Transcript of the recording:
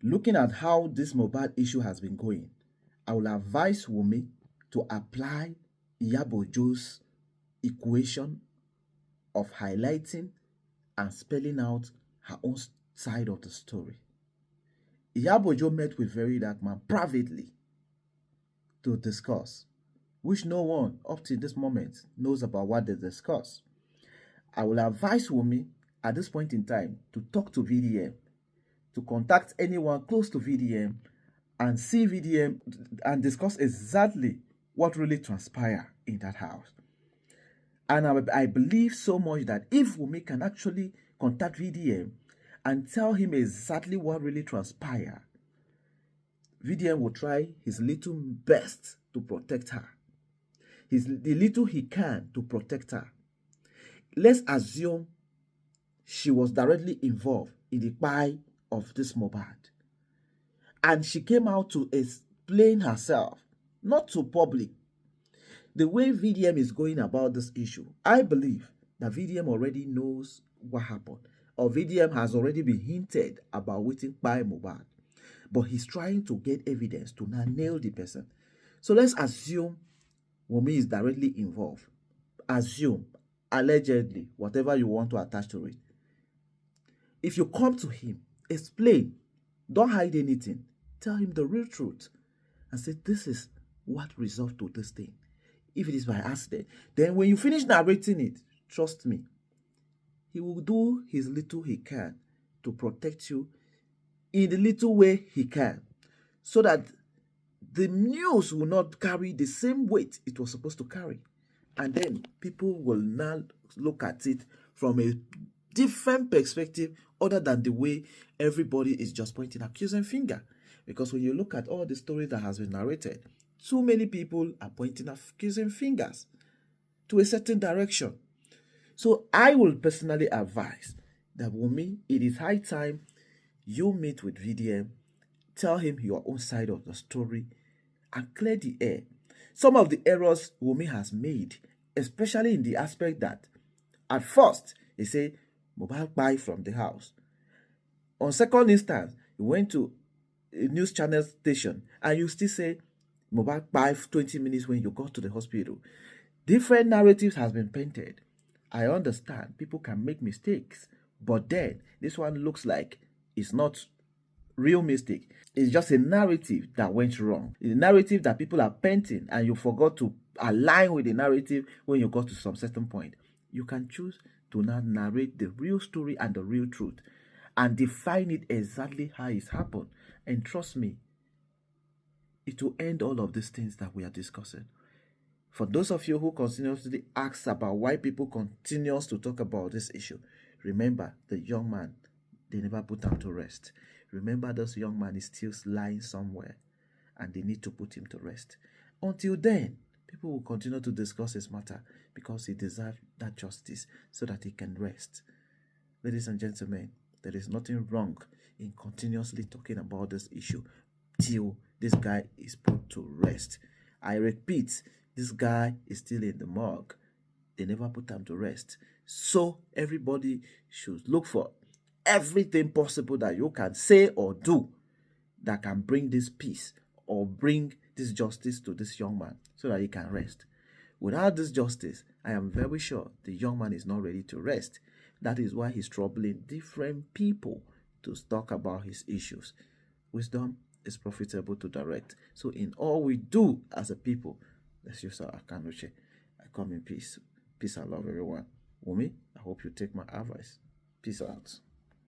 looking at how this mohbad issue has been going, I will advise Wunmi to apply Iyabo's equation of highlighting and spelling out her own side of the story. Iyabo met with Verydarkman privately to discuss, which no one up to this moment knows about what they discuss. I will advise Wunmi at this point in time to talk to VDM, to contact anyone close to VDM and see VDM and discuss exactly what really transpired in that house. And I believe so much that if Wunmi can actually contact VDM and tell him exactly what really transpired, VDM will try his little best to protect her. The little he can to protect her. Let's assume she was directly involved in the buy of this mohbad. And she came out to explain herself, not to public. The way VDM is going about this issue, I believe that VDM already knows what happened. Or VDM has already been hinted about waiting by mohbad. But he's trying to get evidence to now nail the person. So let's assume Wunmi is directly involved. Assume, allegedly, whatever you want to attach to it. If you come to him, explain. Don't hide anything. Tell him the real truth. And say, this is what resulted to this thing. If it is by accident. Then when you finish narrating it, trust me, he will do his little he can to protect you in the little way he can. So that the news will not carry the same weight it was supposed to carry. And then people will now look at it from a different perspective other than the way everybody is just pointing accusing finger. Because when you look at all the stories that has been narrated, too many people are pointing accusing fingers to a certain direction. So I will personally advise that Wunmi, it is high time you meet with VDM, tell him your own side of the story, and clear the air. Some of the errors Wunmi has made, especially in the aspect that at first he said mohbad buy from the house. On second instance, he went to a news channel station and you still say mohbad buy 20 minutes when you got to the hospital. Different narratives has been painted. I understand people can make mistakes, but then this one looks like it's not real mistake. It's just a narrative that went wrong. The narrative that people are painting and you forgot to align with the narrative when you got to some certain point. You can choose to now narrate the real story and the real truth and define it exactly how it's happened. And trust me, it will end all of these things that we are discussing. For those of you who continuously ask about why people continue to talk about this issue, remember the young man, they never put him to rest. Remember this young man is still lying somewhere and they need to put him to rest. Until then, people will continue to discuss his matter because he deserves that justice so that he can rest. Ladies and gentlemen, there is nothing wrong in continuously talking about this issue till this guy is put to rest. I repeat, this guy is still in the morgue. They never put him to rest. So everybody should look for everything possible that you can say or do that can bring this peace or bring this justice to this young man so that he can rest. Without this justice, I am very sure the young man is not ready to rest. That is why he's troubling different people to talk about his issues. Wisdom is profitable to direct. So in all we do as a people, let's use our Akanuche. I come in peace. Peace and love, everyone. Wunmi, I hope you take my advice. Peace out.